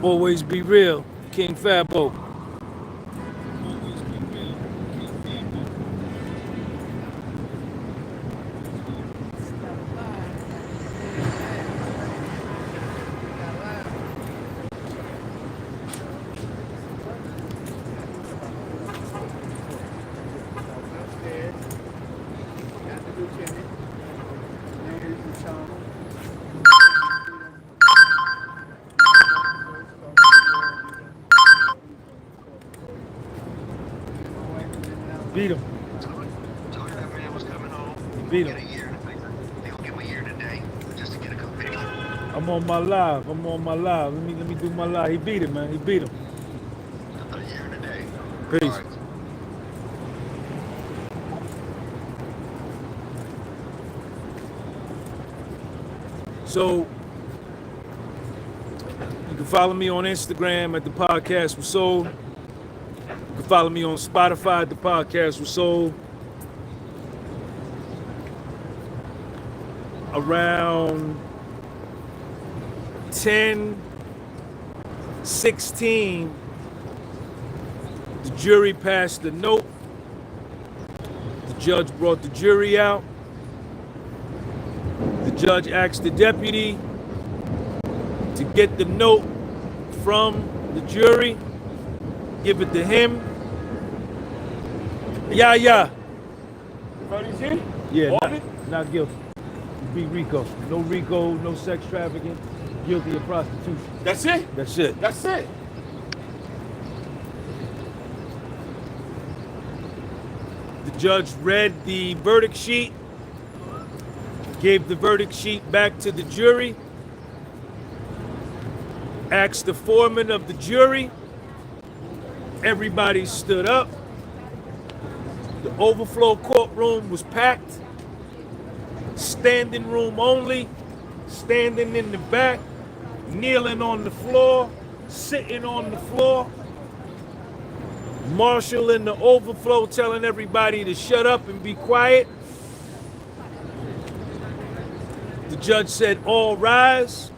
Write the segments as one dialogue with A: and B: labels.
A: Always be real, King Fabo. Beat him.
B: Told you that man was coming home.
A: Beat
B: Get a
A: him.
B: year in effect. They gonna give him a year today just to get a conviction.
A: I'm on my live. I'm on my live. Let me do my live. He beat him, man. He beat him.
B: A year today.
A: Peace.
B: All right.
A: So you can follow me on Instagram at the podcast was sold. You can follow me on Spotify at the podcast was sold. Around 10:16, the jury passed the note. The judge brought the jury out. The judge asked the deputy to get the note from the jury, give it to him. Yeah. Yeah, not guilty. You beat RICO. No RICO, no sex trafficking, guilty of prostitution.
C: That's it?
A: That's it.
C: That's it.
A: The judge read the verdict sheet, gave the verdict sheet back to the jury, asked the foreman of the jury. Everybody stood up. The overflow courtroom was packed. Standing room only, standing in the back, kneeling on the floor, sitting on the floor. Marshal in the overflow telling everybody to shut up and be quiet. The judge said, all rise.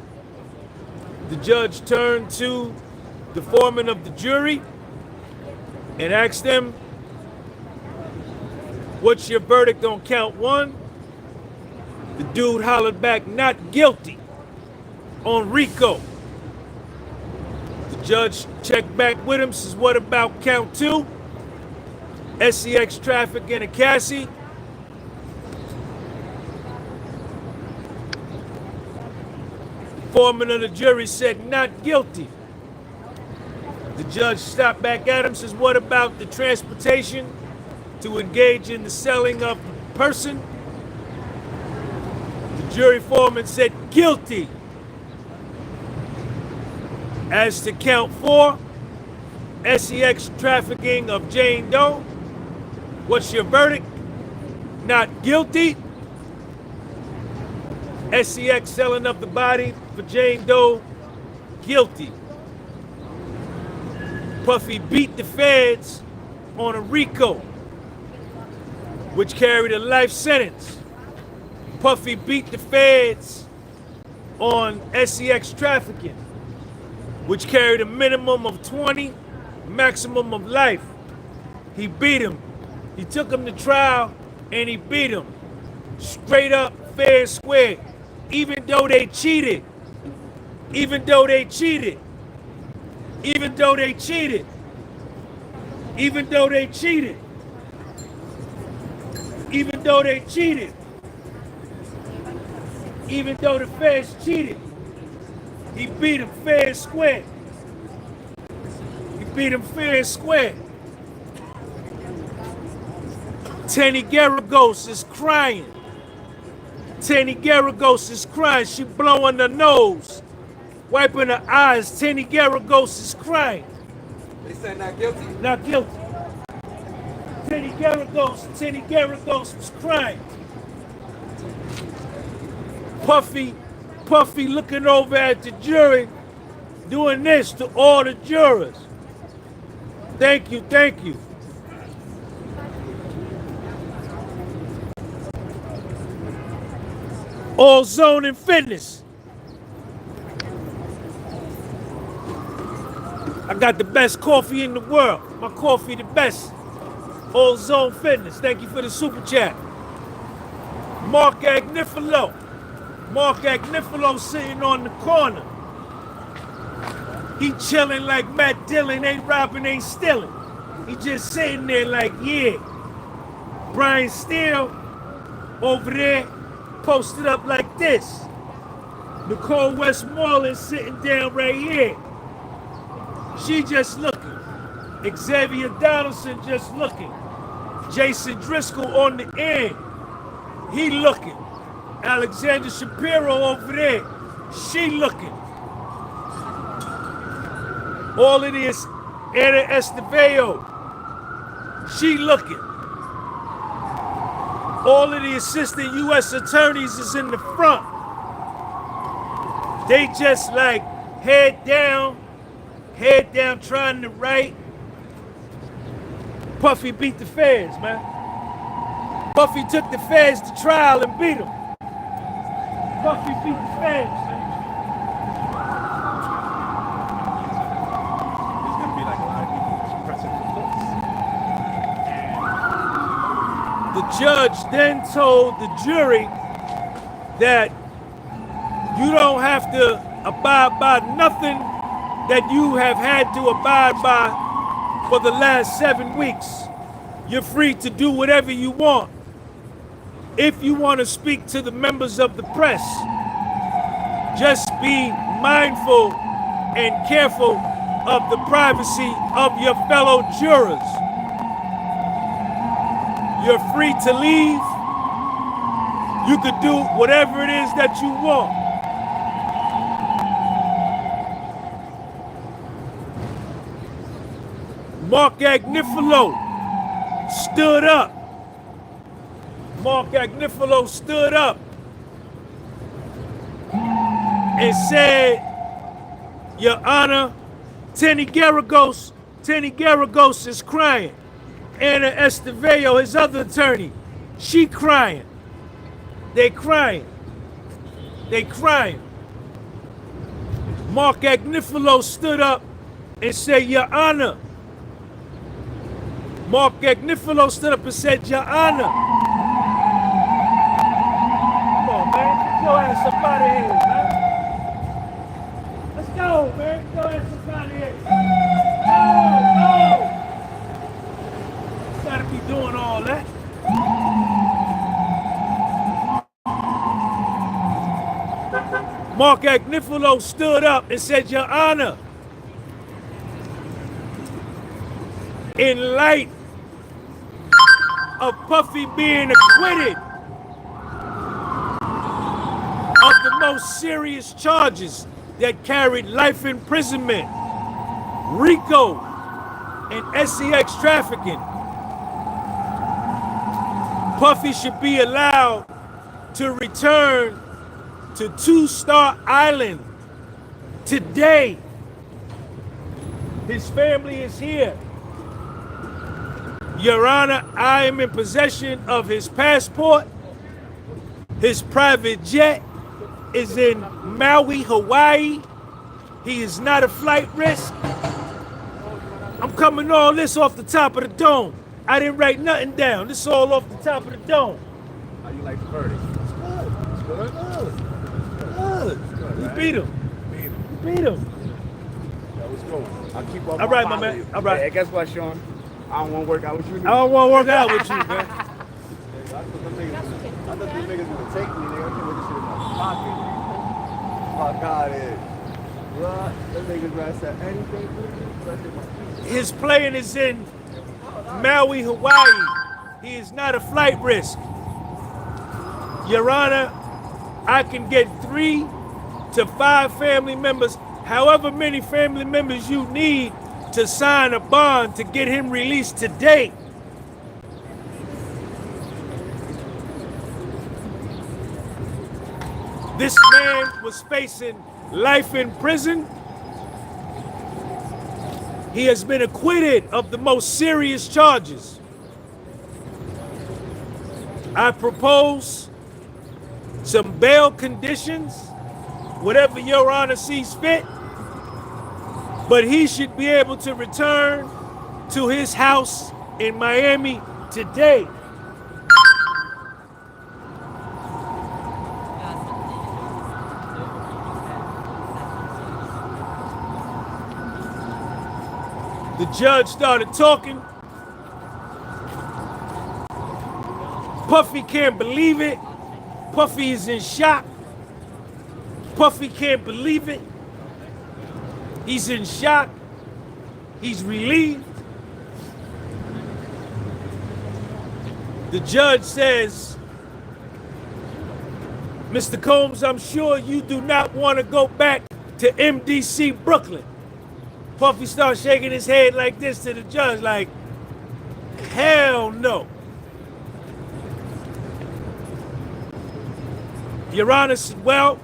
A: The judge turned to the foreman of the jury and asked them, what's your verdict on count one? The dude hollered back, not guilty on RICO. The judge checked back with him, says, what about count two? SEX trafficking and Cassie. The foreman of the jury said, not guilty. The judge stopped back at him, says, what about the transportation to engage in the selling of the person? The jury foreman said, guilty. As to count four, SEX trafficking of Jane Doe, what's your verdict? Not guilty. SEX selling of the body for Jane Doe, guilty. Puffy beat the feds on a RICO, which carried a life sentence. Puffy beat the feds on SEX trafficking, which carried a minimum of 20, maximum of life. He beat him. He took him to trial and he beat him. Straight up, fair and square. Even though they cheated. Even though they cheated. Even though they cheated. Even though they cheated. Even though they cheated. Even though the feds cheated. He beat him fair and square. He beat him fair and square. Tenny Garagos is crying. Tenny Garagos is crying. She blowing her nose, wiping her eyes. Tenny Garagos is crying.
C: They said not guilty?
A: Not guilty. Tenny Garagos was crying. Puffy looking over at the jury, doing this to all the jurors. Thank you, thank you. All Zone and Fitness. got the best coffee in the world. My coffee the best. All Zone Fitness. Thank you for the super chat. Mark AGNIFILO. Mark AGNIFILO sitting on the corner. He chilling like Matt Dillon, ain't robbing, ain't stealing. He just sitting there like, yeah. Brian Steele over there posted up like this. Nicole Westmoreland sitting down right here. She just looking. Xavier Donaldson just looking. Jason Driscoll on the end. He looking. Alexander Shapiro over there. She looking. All of this, Anna Esteveo. She looking. All of the assistant U.S. attorneys is in the front. They just like head down trying to write. Puffy beat the feds, man. Puffy took the feds to trial and beat them. Puffy beat the feds, man.
D: There's gonna be like a lot of people pressing for votes.
A: The judge then told the jury that you don't have to abide by nothing that you have had to abide by for the last 7 weeks. You're free to do whatever you want. If you want to speak to the members of the press, just be mindful and careful of the privacy of your fellow jurors. You're free to leave. You could do whatever it is that you want. Mark AGNIFILO stood up. Mark AGNIFILO stood up and said, Your Honor, Tenny Garagos is crying. Anna Esteveo, his other attorney, she crying. They crying. They crying. Mark AGNIFILO stood up and said, Your Honor. Mark AGNIFILO stood up and said, Your Honor. Come on, man. Get your ass up out of here, man. Let's go, man. Get your ass up out of here. Go. Gotta be doing all that. Mark AGNIFILO stood up and said, Your Honor, in light of Puffy being acquitted of the most serious charges that carried life imprisonment, RICO, and SEX trafficking, Puffy should be allowed to return to Two-Star Island today. His family is here. Your Honor, I am in possession of his passport. His private jet is in Maui, Hawaii. He is not a flight risk. I'm coming all this off the top of the dome. I didn't write nothing down. This is all off the top of the dome.
D: How you like the verdict?
A: It's good.
D: It's good?
A: Good. You beat him. You beat him.
D: That was cool. I'll keep up.
A: All right, my man. All right.
D: Hey, guess what, Sean? I don't want to work out with you.
A: I don't want to work out with you, man.
D: I thought these niggas would take me, nigga. I can't wait to shit in my pocket. Fuck out of here. What? Them niggas rather said anything.
A: His plane is in Maui, Hawaii. He is not a flight risk. Your Honor, I can get 3 to 5 family members, however many family members you need, to sign a bond to get him released today. This man was facing life in prison. He has been acquitted of the most serious charges. I propose some bail conditions, whatever Your Honor sees fit. But he should be able to return to his house in Miami today. The judge started talking. Puffy can't believe it. Puffy is in shock. Puffy can't believe it. He's in shock. He's relieved. The judge says, Mr. Combs, I'm sure you do not want to go back to MDC Brooklyn. Puffy starts shaking his head like this to the judge, like, hell no. Your Honor said, well,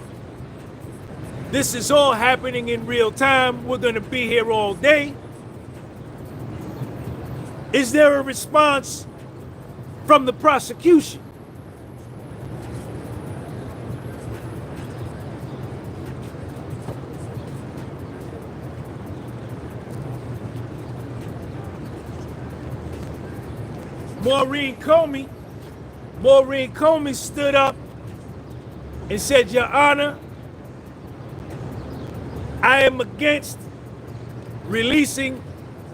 A: this is all happening in real time. We're going to be here all day. Is there a response from the prosecution? Maureen Comey stood up and said, Your Honor, I am against releasing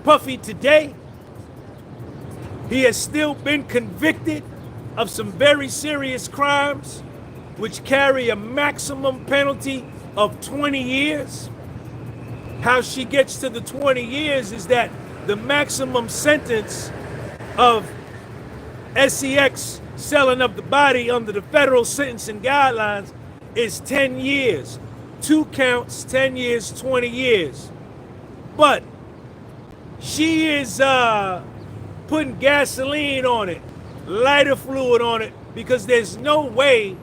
A: Puffy today. He has still been convicted of some very serious crimes which carry a maximum penalty of 20 years. How she gets to the 20 years is that the maximum sentence of SEX selling of the body under the federal sentencing guidelines is 10 years. 2 counts, 10 years, 20 years. But she is putting gasoline on it, lighter fluid on it, because there's no way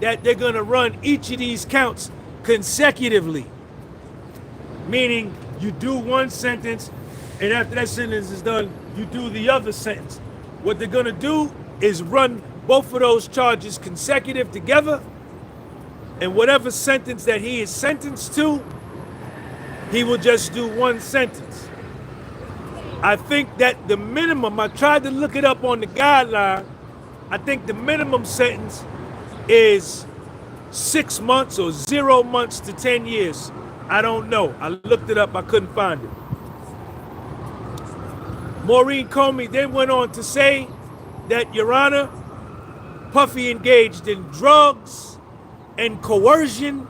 A: that they're gonna run each of these counts consecutively. Meaning you do one sentence, and after that sentence is done, you do the other sentence. What they're gonna do is run both of those charges consecutive together, and whatever sentence that he is sentenced to, he will just do one sentence. I think that the minimum, I tried to look it up on the guideline, I think the minimum sentence is 6 months or 0 months to 10 years. I don't know. I looked it up, I couldn't find it. Maureen Comey then went on to say that, Your Honor, Puffy engaged in drugs and coercion.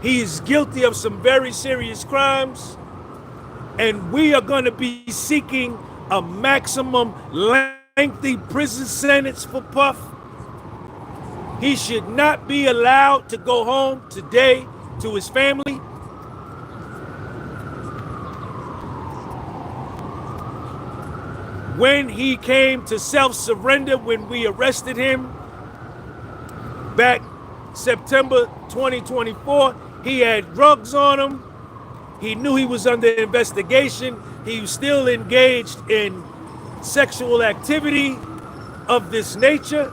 A: He is guilty of some very serious crimes, and we are going to be seeking a maximum lengthy prison sentence for Puff. He should not be allowed to go home today to his family. When he came to self-surrender, when we arrested him back September 2024, he had drugs on him. He knew he was under investigation. He was still engaged in sexual activity of this nature.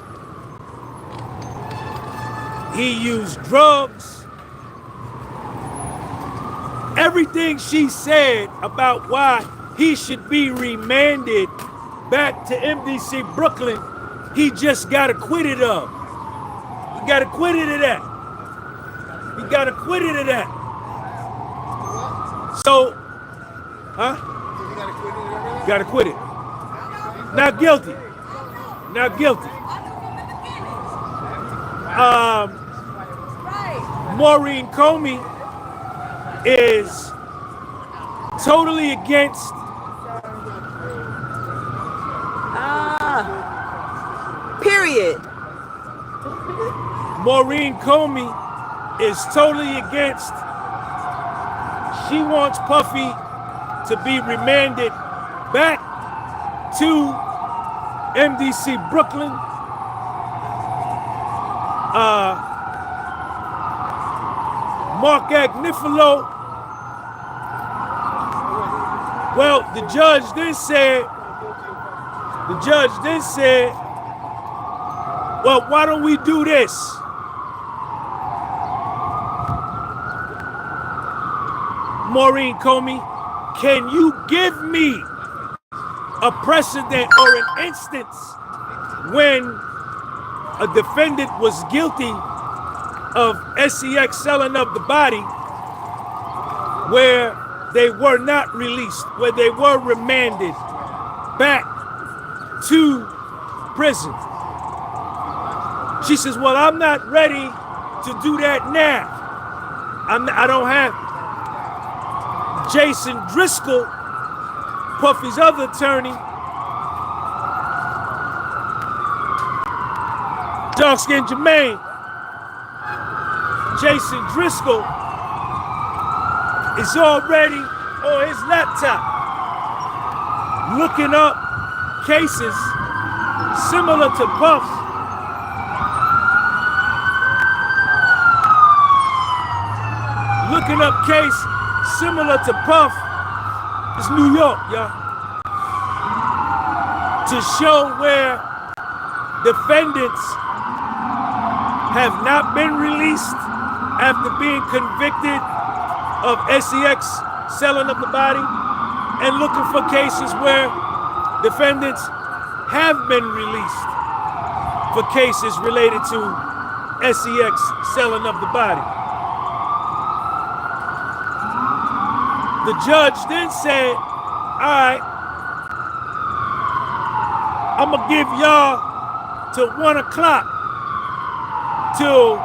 A: He used drugs. Everything she said about why he should be remanded back to MDC Brooklyn, he just got acquitted of. He got acquitted of that. He got acquitted of that. So, got acquitted. Not guilty. Not guilty. Maureen Comey is totally against
E: period.
A: Maureen Comey is totally against. She wants Puffy to be remanded back to MDC Brooklyn. MARC AGNIFILO. Well, the judge then said, well, why don't we do this? Maureen Comey, can you give me a precedent or an instance when a defendant was guilty of SEX selling of the body where they were not released, where they were remanded back to prison? She says, well, I'm not ready to do that now. I don't have. Jason Driscoll, Puffy's other attorney, dark-skinned Jermaine, Jason Driscoll is already on his laptop looking up cases similar to Puff's. Looking up case similar to Puff. It's New York, y'all. To show where defendants have not been released after being convicted of SEX selling of the body, and looking for cases where defendants have been released for cases related to SEX selling of the body. The judge then said, all right, I'm gonna give y'all till 1 o'clock to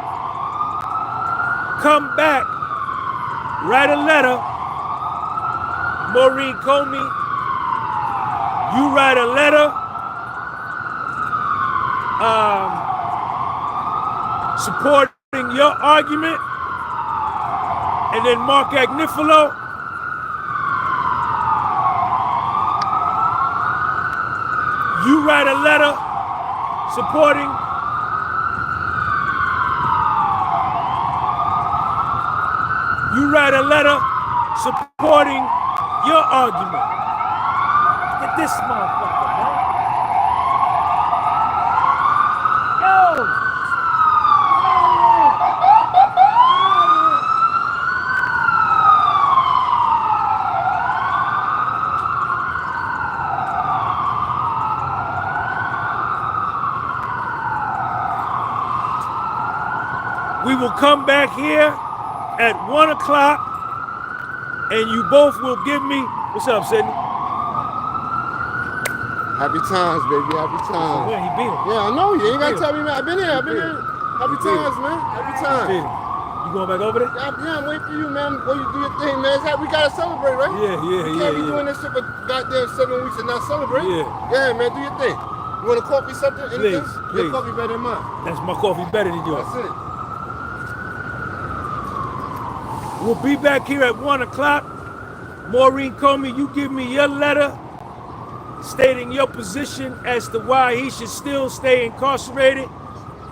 A: come back, write a letter. Maureen Comey, you write a letter supporting your argument, and then Mark Agnifilo, you write a letter supporting your argument. Look at this motherfucker, man. Yo! We will come back here at 1 o'clock, and you both will give me, what's up, Sidney?
D: Happy times, baby. Happy times.
A: Yeah, he beat him.
D: Yeah, I know. You ain't got to tell me, man. I've been here. Happy times, man. Happy times.
A: You going back over there?
D: Yeah, I'm waiting for you, man. Go you do your thing, man. We got to celebrate, right? We can't be doing this shit for goddamn 7 weeks and not celebrate. Yeah, man. Do your thing. You want a coffee, something? Anything? Your coffee better than mine.
A: That's my coffee better than yours.
D: That's it.
A: We'll be back here at 1 o'clock. Maureen Comey, you give me your letter stating your position as to why he should still stay incarcerated.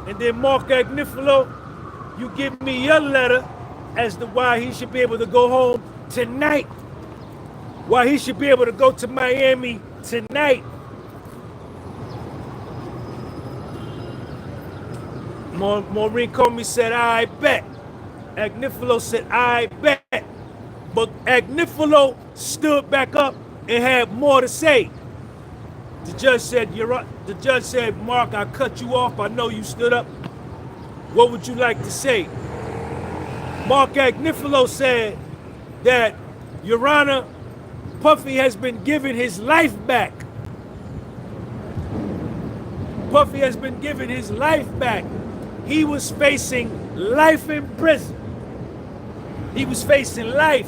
A: And then Mark Agnifilo, you give me your letter as to why he should be able to go home tonight. Why he should be able to go to Miami tonight. Maureen Comey said, I bet. Agnifilo said, I bet. But Agnifilo stood back up and had more to say. The judge said, Mark, I cut you off. I know you stood up. What would you like to say? Mark Agnifilo said that, Your Honor, Puffy has been given his life back. Puffy has been given his life back. He was facing life in prison. He was facing life.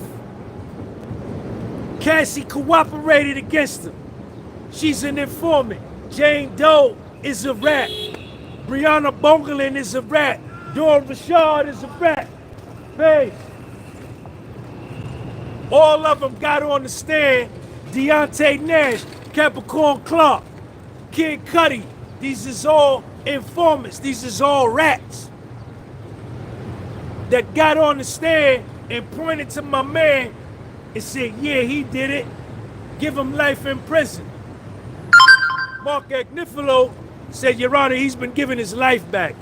A: Cassie cooperated against him. She's an informant. Jane Doe is a rat. Brianna Bongelin is a rat. Dawn Rashad is a rat. Hey. All of them got on the stand. Deontay Nash, Capricorn Clark, Kid Cudi. These is all informants. These is all rats that got on the stand and pointed to my man and said, yeah, he did it. Give him life in prison. Mark Agnifilo said, Your Honor, he's been given his life back.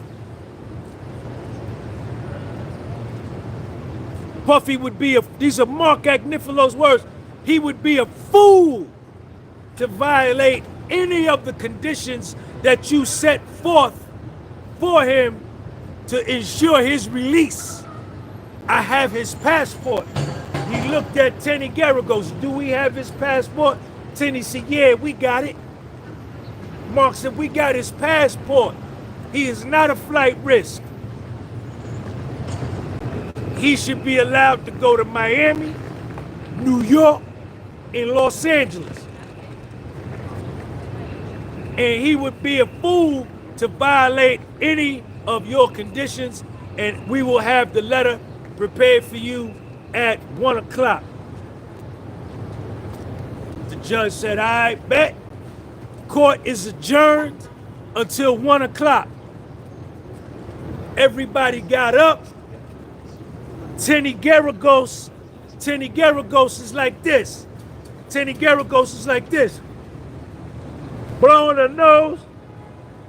A: Puffy would be these are Mark Agnifilo's words, he would be a fool to violate any of the conditions that you set forth for him to ensure his release. I have his passport. He looked at Tenny Garagos. Do we have his passport? Tenny said, yeah, we got it. Mark said, we got his passport. He is not a flight risk. He should be allowed to go to Miami, New York, and Los Angeles. And he would be a fool to violate any of your conditions, and we will have the letter prepared for you at 1 o'clock. The judge said, I bet. Court is adjourned until 1 o'clock. Everybody got up. Tenny Garagos is like this. Tenny Garagos is like this. Blowing her nose.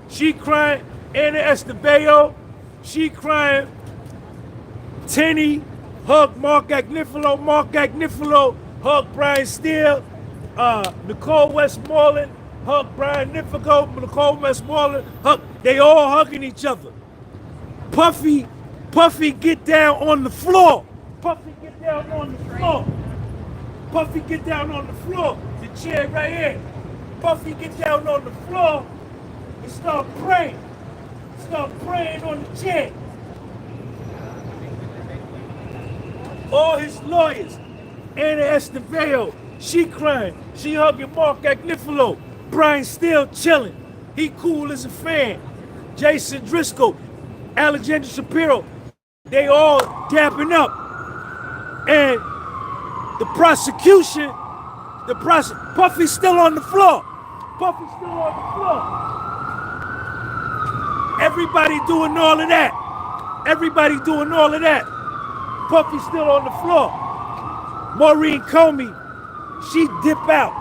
A: She crying. Anna Estevao, she crying. Tenny hugged Mark Agnifilo. Mark Agnifilo hugged Brian Steele. Nicole Westmoreland hugged Brian Nifigo. Nicole Westmoreland hugged. They all hugging each other. Puffy get down on the floor. Puffy get down on the floor. Puffy get down on the floor. The chair right here. Puffy get down on the floor and start praying. Start praying on the chair. All his lawyers, Anna Estevao, she crying. She hugging Mark Agnifilo. Brian Steele chilling. He cool as a fan. Jason Driscoll, Alexander Shapiro, they all dapping up. And the prosecution, Puffy's still on the floor. Puffy's still on the floor. Everybody doing all of that. Everybody doing all of that. Puffy's still on the floor. Maureen Comey, she dip out.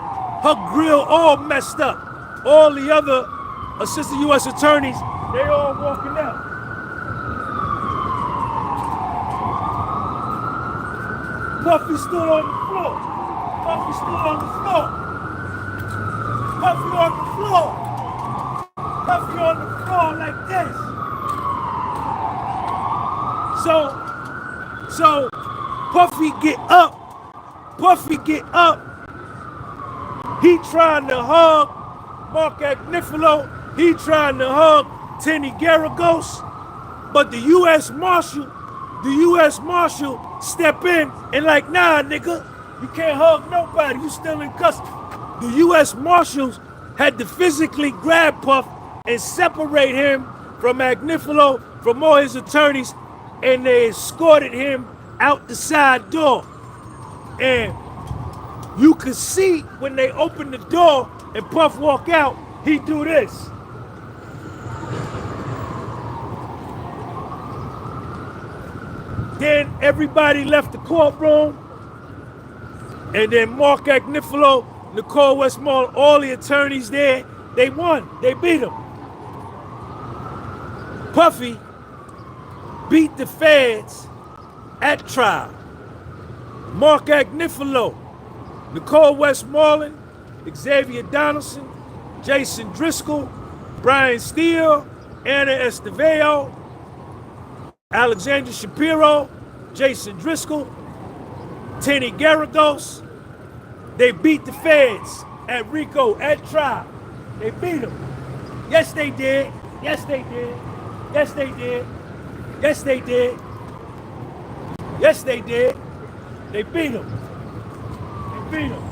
A: Her grill all messed up. All the other assistant U.S. attorneys, they all walking out. Puffy still on the floor. Puffy still on the floor. Puffy on the floor. Puffy on the floor like this. So Puffy get up. Puffy get up. He trying to hug Mark Agnifilo. He trying to hug Tenny Garagos. But the U.S. Marshal step in and like, nah, nigga, you can't hug nobody. You still in custody. The U.S. Marshals had to physically grab Puff and separate him from Agnifilo, from all his attorneys, and they escorted him out the side door. And you could see when they opened the door and Puff walk out, he do this. Then everybody left the courtroom, and then Mark Agnifilo, Nicole Westmoreland, all the attorneys there, they won. They beat him. Puffy beat the feds at trial. Mark Agnifilo, Nicole Westmoreland, Xavier Donaldson, Jason Driscoll, Brian Steele, Anna Estevao, Alexander Shapiro, Jason Driscoll, Tenny Garagos. They beat the feds at RICO at trial. They beat them. Yes, they did. Yes, they did. Yes, they did. Yes, they did. Yes, they did. They beat them. They beat them.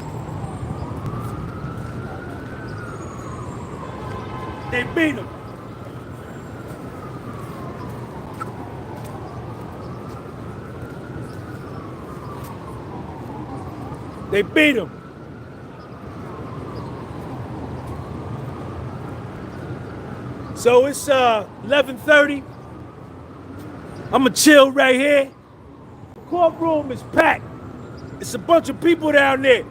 A: They beat them. They beat him. So it's 11:30. I'ma chill right here. The courtroom is packed. It's a bunch of people down there.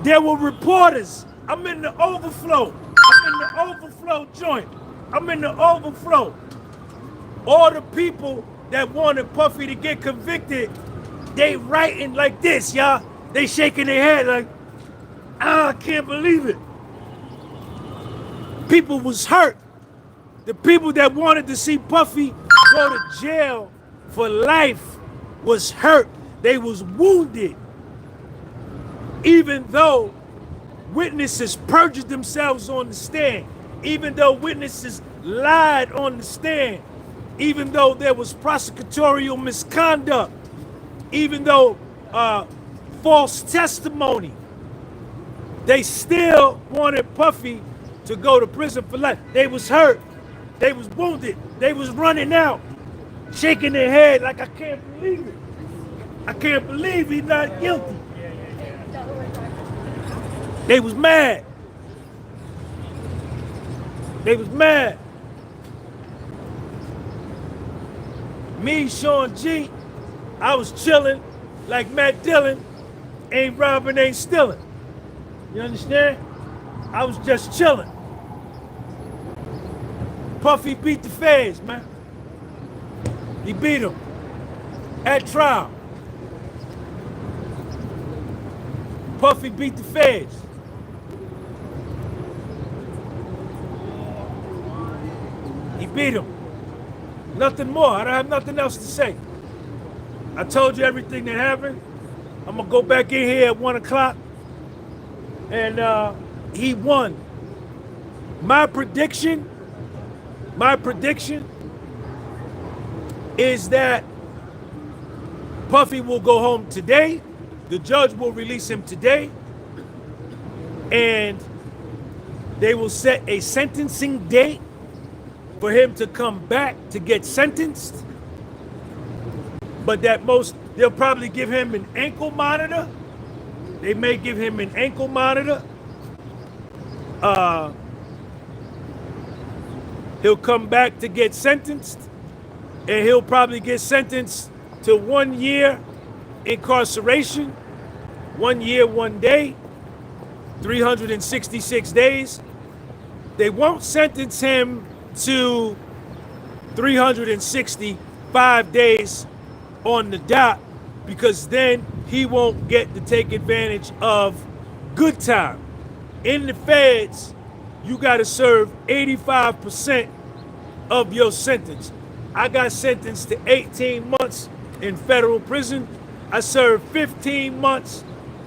A: There were reporters. I'm in the overflow. I'm in the overflow joint. I'm in the overflow. All the people that wanted Puffy to get convicted, they writing like this, y'all. They shaking their head like, I can't believe it. People was hurt. The people that wanted to see Puffy go to jail for life was hurt. They was wounded. Even though witnesses perjured themselves on the stand, even though witnesses lied on the stand, even though there was prosecutorial misconduct, even though false testimony, they still wanted Puffy to go to prison for life. They was hurt. They was wounded. They was running out, shaking their head like, I can't believe it. I can't believe he's not guilty. They was mad. They was mad. Me, Sean G, I was chilling like Matt Dillon, ain't robbing, ain't stealing. You understand? I was just chilling. Puffy beat the feds, man. He beat them at trial. Puffy beat the feds. He beat them. Nothing more. I don't have nothing else to say. I told you everything that happened. I'm gonna go back in here at 1 o'clock. And he won. My prediction is that Puffy will go home today. The judge will release him today. And they will set a sentencing date for him to come back to get sentenced. But they'll probably give him an ankle monitor. They may give him an ankle monitor. He'll come back to get sentenced, and he'll probably get sentenced to 1 year incarceration, 1 year, 1 day, 366 days. They won't sentence him to 365 days on the dot, because then he won't get to take advantage of good time. In the feds, you got to serve 85% of your sentence. I got sentenced to 18 months in federal prison. I served 15 months,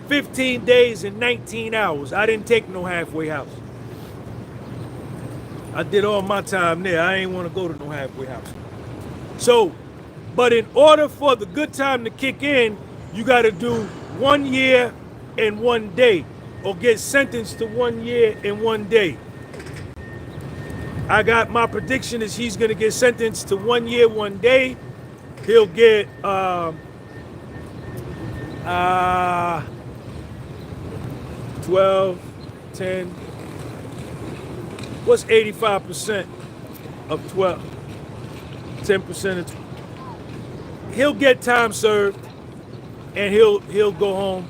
A: 15 days, and 19 hours. I didn't take no halfway house. I did all my time there. I ain't want to go to no halfway house. So, but in order for the good time to kick in, you got to do 1 year and 1 day, or get sentenced to 1 year and 1 day. I got, my prediction is he's going to get sentenced to 1 year, 1 day. He'll get 12, 10. What's 85% of 12? 10% of 12. He'll get time served, and he'll go home,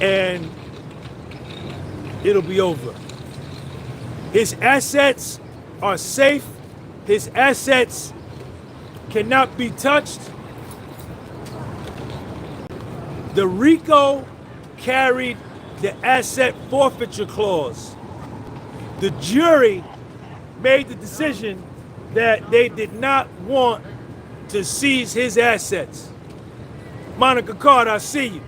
A: and it'll be over. His assets are safe. His assets cannot be touched. The RICO carried the asset forfeiture clause. The jury made the decision that they did not want to seize his assets. Monica Carter, I see you.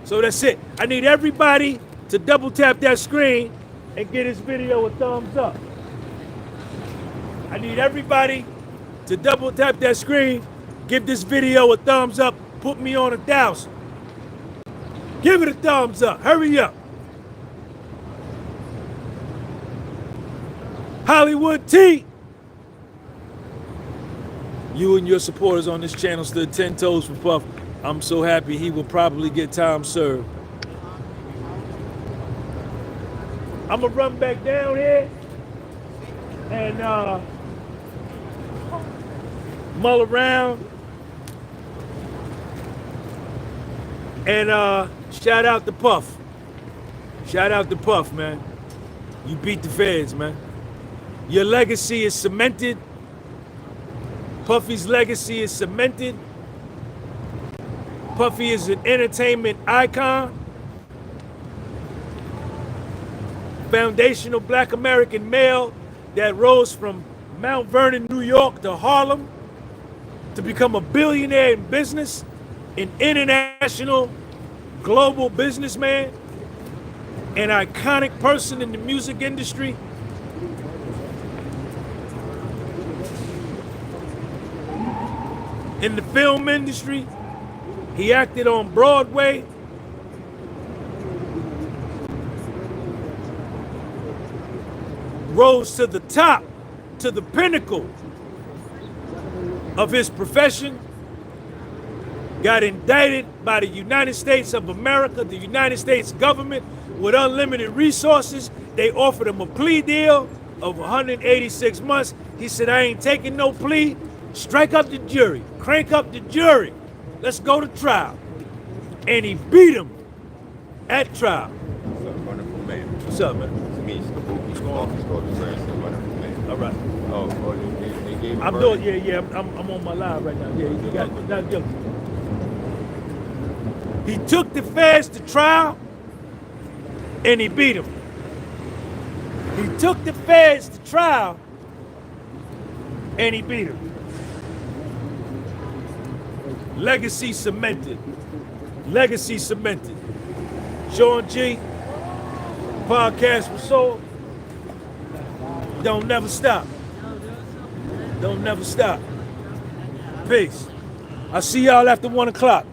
A: So that's it. I need everybody to double tap that screen and get this video a thumbs up. I need everybody to double tap that screen, give this video a thumbs up, put me on 1,000. Give it a thumbs up, hurry up. Hollywood T. You and your supporters on this channel stood 10 toes for Puff. I'm so happy he will probably get time served. I'm gonna run back down here and mull around and shout out to Puff. Shout out to Puff, man. You beat the feds, man. Your legacy is cemented. Puffy's legacy is cemented. Puffy is an entertainment icon. Foundational black American male that rose from Mount Vernon, New York to Harlem to become a billionaire in business, an international global businessman, an iconic person in the music industry. In the film industry, he acted on Broadway. Rose to the top, to the pinnacle of his profession. Got indicted by the United States of America, the United States government, with unlimited resources. They offered him a plea deal of 186 months. He said, I ain't taking no plea. Strike up the jury, crank up the jury. Let's go to trial. And he beat him at trial.
D: What's up, wonderful man?
A: What's up, man?
D: It's me, Kabuki's Coffee grandson, wonderful man.
A: All right.
D: Oh, they gave
A: I'm doing, yeah, I'm on my live right now. Yeah, you got it, not guilty. He took the feds to trial and he beat him. He took the feds to trial and he beat him. Legacy cemented. Legacy cemented. Sean G, podcast with Soul. Don't never stop. Don't never stop. Peace. I'll see y'all after 1 o'clock.